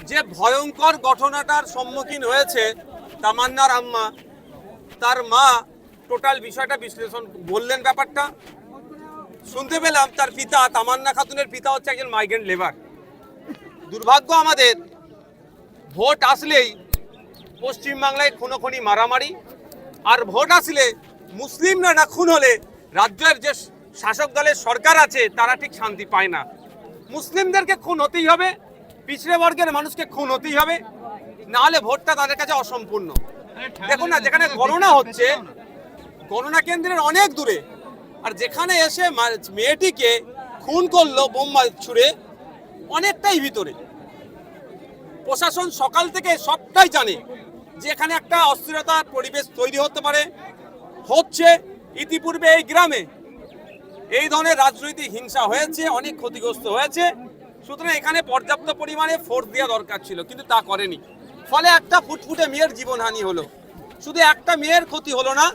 যে ভয়ঙ্কর ঘটনাটার সম্মুখীন হয়েছে তামান্নার আম্মা, তার মা টোটাল বিষয়টা বিশ্লেষণ বললেন। ব্যাপারটা শুনতে পেলাম তার পিতা, তামান্না খাতুনের পিতা হচ্ছে একজন মাইগ্রেন্ট লেবার। দুর্ভাগ্য আমাদের, ভোট আসলেই পশ্চিমবাংলায় খুনোখুনি মারামারি, আর ভোট আসলে মুসলিমরা না খুন হলে রাজ্যের যে শাসক দলের সরকার আছে তারা ঠিক শান্তি পায় না। মুসলিমদেরকে খুন হতেই হবে, পিছড়ে বর্গের মানুষকে খুন হতেই হবে, না হলে ভোটটা তাদের কাছে অসম্পূর্ণ। দেখুন না, যেখানে গণনা হচ্ছে, গণনা কেন্দ্রের অনেক দূরে, আর যেখানে এসে মেয়েটিকে খুন করলো বোমা ছুড়ে অনেকটাই ভিতরে। প্রশাসন সকাল থেকে সবটাই জানে যে এখানে একটা অস্থিরতার পরিবেশ তৈরি হতে পারে, হচ্ছে। ইতিপূর্বে এই গ্রামে এই ধরনের রাজনৈতিক হিংসা হয়েছে, অনেক ক্ষতিগ্রস্ত হয়েছে। সুতরাং এখানে পর্যাপ্ত পরিমাণে ফোর্স দেওয়া দরকার ছিল, কিন্তু তা করেনি। ফলে একটা ফুটফুটে মেয়ের জীবনহানি হলো। শুধু একটা মেয়ের ক্ষতি হলো না,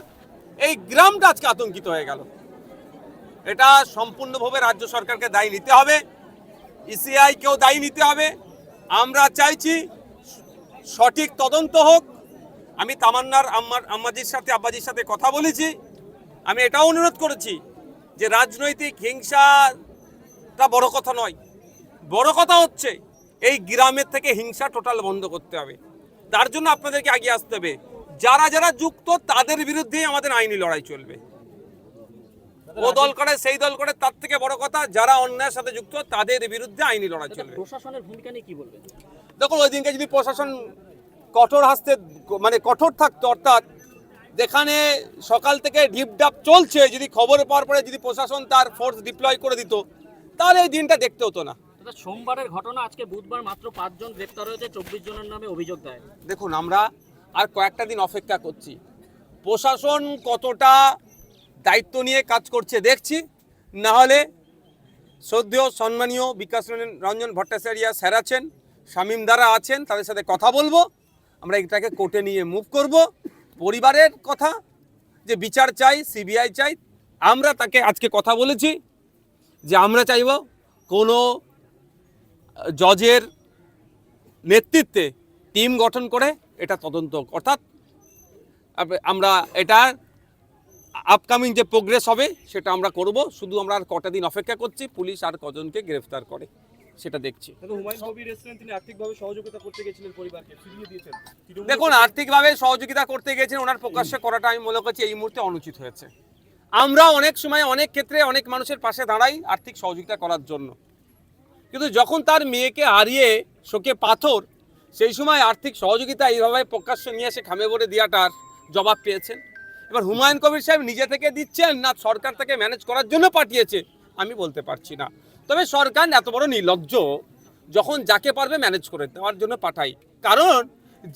এই গ্রামটা আজকে আতঙ্কিত হয়ে গেল। এটা সম্পূর্ণভাবে রাজ্য সরকারকে দায়ী নিতে হবে, ইসিআইকেও দায়ী নিতে হবে। আমরা চাইছি সঠিক তদন্ত হোক। আমি তামান্নার আম্মাজির সাথে আব্বাজির সাথে কথা বলেছি। আমি এটাও অনুরোধ করেছি যে রাজনৈতিক হিংসাটা বড় কথা নয়, বড় কথা হচ্ছে এই গ্রামের থেকে হিংসা টোটাল বন্ধ করতে হবে। তার জন্য আপনাদেরকে এগিয়ে আসতে হবে। যারা যারা যুক্ত তাদের বিরুদ্ধেই আমাদের আইনি লড়াই চলবে। ও দল করে সেই দল করে, তার থেকে বড় কথা যারা অন্যায়ের সাথে যুক্ত তাদের বিরুদ্ধে আইনি লড়াই চলবে। প্রশাসনের ভূমিকা নিয়ে কি বলবেন? দেখুন, ওই দিনকে যদি প্রশাসন কঠোর হাসতে কঠোর থাকতো, অর্থাৎ যেখানে সকাল থেকে ঢিপঢাপ চলছে, যদি খবর পাওয়ার পরে যদি প্রশাসন তার ফোর্স ডিপ্লয় করে দিত, তাহলে এই দিনটা দেখতে হতো না। সোমবারের ঘটনা, আজকে বুধবার মাত্র 5 জন গ্রেপ্তার হয়েছে, 24 জনের নামে অভিযোগ দেয়। দেখুন, আমরা আর কয়েকটা দিন অপেক্ষা করছি, প্রশাসন কতটা দায়িত্ব নিয়ে কাজ করছে দেখছি। না হলে শ্রদ্ধেয় সম্মানীয় বিকাশ রঞ্জন ভট্টাচার্য স্যার আছেন, শামীম দ্বারা আছেন, তাদের সাথে কথা বলবো। আমরা এটাকে কোর্টে নিয়ে মুভ করব। পরিবারের কথা যে বিচার চাই, সিবিআই চাই, আমরা তাকে আজকে কথা বলেছি যে আমরা চাইব কোনো জজের নেতৃত্বে টিম গঠন করে এটা তদন্ত, অর্থাৎ আমরা এটা আপকামিং যে প্রোগ্রেস হবে সেটা আমরা করব। শুধু আমরা আর কটা দিন অপেক্ষা করছি, পুলিশ আর কজনকে গ্রেফতার করে সেটা দেখছি। দেখুন, আর্থিকভাবে সহযোগিতা করতে গেছেন, ওনার প্রকাশ্যে করাটা আমি মনে করছি এই মুহূর্তে অনুচিত হয়েছে। আমরা অনেক সময় অনেক ক্ষেত্রে অনেক মানুষের পাশে দাঁড়াই আর্থিক সহযোগিতা করার জন্য, কিন্তু যখন তার মেয়েকে হারিয়ে শোকে পাথর, সেই সময় আর্থিক সহযোগিতা এইভাবে প্রকাশ্যে নিয়ে এসে খামে ভরে দেওয়াটার জবাব পেয়েছেন। এবার হুমায়ুন কবির সাহেব নিজে থেকে দিচ্ছেন না সরকার থেকে ম্যানেজ করার জন্য পাঠিয়েছে আমি বলতে পারছি না। তবে সরকার এত বড় নির্লজ্জ, যখন যাকে পারবে ম্যানেজ করে দেওয়ার জন্য পাঠাই। কারণ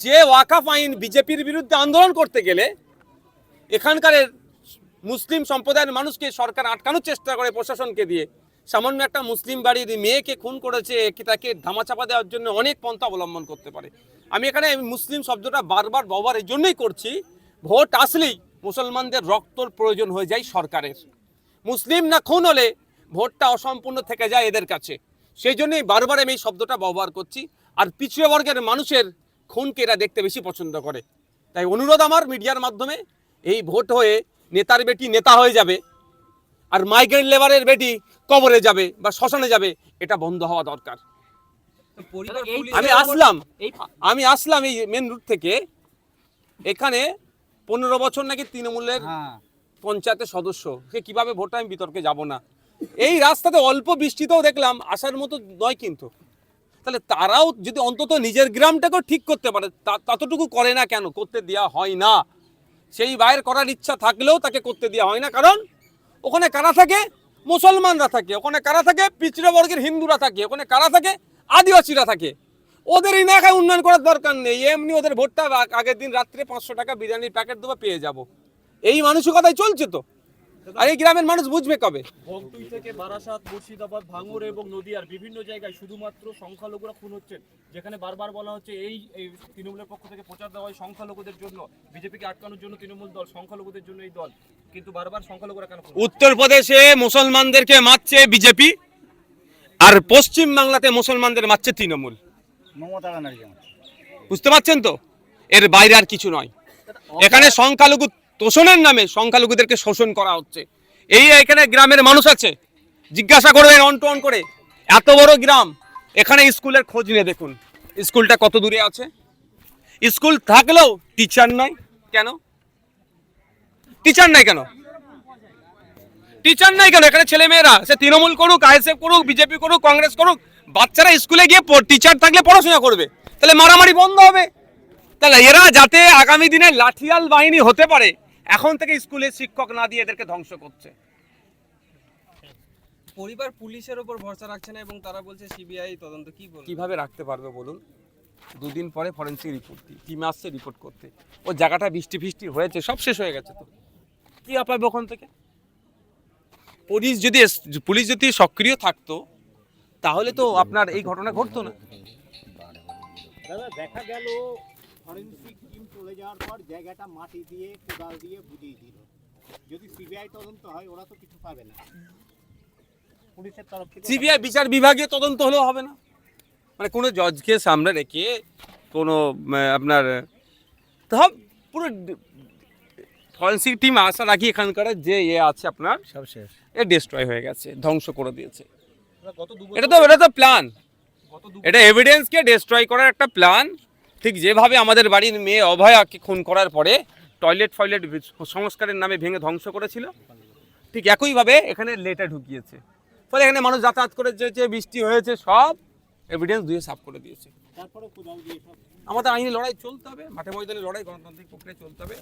যে ওয়াকাফ আইন বিজেপির বিরুদ্ধে আন্দোলন করতে গেলে এখানকার মুসলিম সম্প্রদায়ের মানুষকে সরকার আটকানোর চেষ্টা করে প্রশাসনকে দিয়ে, সামান্য একটা মুসলিম বাড়ির মেয়েকে খুন করেছে, তাকে ধামাচাপা দেওয়ার জন্য অনেক পন্থা অবলম্বন করতে পারে। আমি এখানে মুসলিম শব্দটা বারবার ব্যবহার এই জন্যই করছি, ভোট আসলেই মুসলমানদের রক্তর প্রয়োজন হয়ে যায় সরকারের। মুসলিম না খুন হলে ভোটটা অসম্পূর্ণ থেকে যায় এদের কাছে, সেই জন্যই বারবার আমি এই শব্দটা ব্যবহার করছি। আর পিছিয়ে বর্গের মানুষের খুনকে এরা দেখতে বেশি পছন্দ করে। তাই অনুরোধ আমার মিডিয়ার মাধ্যমে, এই ভোট হয়ে নেতার বেটি নেতা হয়ে যাবে আর মাইগ্রেন্ট লেবারের বেটি কবরে যাবে বা শ্মশানে যাবে, এটা বন্ধ হওয়া দরকার। আমি আসলাম এই মেন রুট থেকে, এখানে 15 বছর নাকি তৃণমূলের পঞ্চায়েতের সদস্য, সে কিভাবে ভোট আমি বিতর্কে যাব না। এই রাস্তাতে অল্প বৃষ্টিতেও দেখলাম আসার মতো নয়, কিন্তু তাহলে তারাও যদি অন্তত নিজের গ্রামটাকেও ঠিক করতে পারে, ততটুকু করে না কেন? করতে দেওয়া হয় না। সেই বাইরের করার ইচ্ছা থাকলেও তাকে করতে দেওয়া হয় না। কারণ ওখানে কারা থাকে? মুসলমানরা থাকে। ওখানে কারা থাকে? পিছড়ে বর্গের হিন্দুরা থাকে। ওখানে কারা থাকে? আদিবাসীরা থাকে। ওদের এলাকায় উন্নয়ন করার দরকার নেই, এমনি ওদের ভোটটা আগের দিন রাত্রে 500 টাকা বিরিয়ানির প্যাকেট দেবো, পেয়ে যাব, এই মানসিকতাই চলছে। তো আর এই গ্রামের মানুষ বুঝবে কবে? ভক্তুই থেকে বারাসাত, মুর্শিদাবাদ, ভাঙড় এবং নদিয়ার বিভিন্ন জায়গায় শুধুমাত্র সংখ্যালঘুরা খুন হচ্ছেন, যেখানে বারবার বলা হচ্ছে এই তৃণমূলের পক্ষ থেকে প্রচার দেওয়া হয় সংখ্যালঘুদের জন্য, বিজেপিকে আটকানোর জন্য তৃণমূল দল, সংখ্যালঘুদের জন্য এই দল, কিন্তু বারবার সংখ্যালঘুরা কেন? উত্তরপ্রদেশে মুসলমানদেরকে মারছে বিজেপি, আর পশ্চিম বাংলাতে মুসলমানদের মারছে তৃণমূল। মমতা ব্যানার্জি আমার। বুঝতে পারছেন তো? এর বাইরে আর কিছু নয়। এখানে সংখ্যালঘু তোষণের নামে সংখ্যালঘুদেরকে শোষণ করা হচ্ছে। এই এখানে গ্রামের মানুষ আছে, জিজ্ঞাসা করবেন অন টু অন করে, এত বড় গ্রাম, এখানে স্কুলের খোঁজ নিয়ে দেখুন স্কুলটা কত দূরে আছে। স্কুল থাকলেও টিচার নাই কেন? টিচার নাই কেন? টিচার নাই কেন? এখানে ছেলে মেয়েরা সে তৃণমূল করুক, আইএসএফ করুক, বিজেপি করুক, কংগ্রেস করুক, বাচ্চারা স্কুলে গিয়ে টিচার থাকলে পড়াশোনা করবে, তাহলে মারামারি বন্ধ হবে। তাহলে এরা যাতে আগামী দিনে লাঠিয়াল বাহিনী হতে পারে, এখন থেকে স্কুলে শিক্ষক না দিয়ে এদেরকে ধ্বংস করছে। পরিবার পুলিশের ওপর ভরসা রাখছে না এবং তারা বলছে সিবিআই তদন্ত, কি বলবো? কিভাবে রাখতে পারবে বলুন? দুদিন পরে ফরেন্সিক রিপোর্ট টিম আসছে রিপোর্ট করতে, ও জায়গাটা বৃষ্টি ফিষ্টি হয়েছে, সব শেষ হয়ে গেছে, তো কি পাবে ওখান থেকে? পুলিশ যদি সক্রিয় থাকতো তাহলে তো আপনার এই ঘটনা ঘটতো না। দাদা দেখা গেল ফরেন্সিক টিম চলে যাওয়ার পর জায়গাটা মাটি দিয়ে কোদাল দিয়ে বুঝিয়ে দিল। যদি সিবিআই তদন্ত হয় ওরা তো কিছু পাবে না, পুলিশের তরফ থেকে। সিবিআই বিচার বিভাগীয় তদন্ত হলেও হবে না? মানে কোনো জজকে সামনে রেখে কোনো আপনার সব পুরো ফরেন্সিক টিম আসার আগে এখানকার যে আছে আপনার সব শেষ। এ ডিস্ট্রয় হয়ে গেছে, ধ্বংস করে দিয়েছে। গত দু এটা তো প্ল্যান, এটা এভিডেন্সকে ডিস্ট্রয় করার একটা প্ল্যান। ঠিক যেভাবে আমাদের বাড়ির মেয়ে অভয়াকে খুন করার পরে টয়লেট সংস্কারের নামে ভেঙে ধ্বংস করেছিল, ঠিক একইভাবে এখানে লেটা ঢুকিয়েছে। ফলে এখানে মানুষ যাতায়াত করে যে বৃষ্টি হয়েছে সব এভিডেন্স দিয়ে সাফ করে দিয়েছে। তারপরে কোদাল দিয়ে সব। আমাদের আইনি লড়াই চলতে হবে, মাঠে ময়দানে লড়াই গণতান্ত্রিক প্রক্রিয়া চলতে হবে।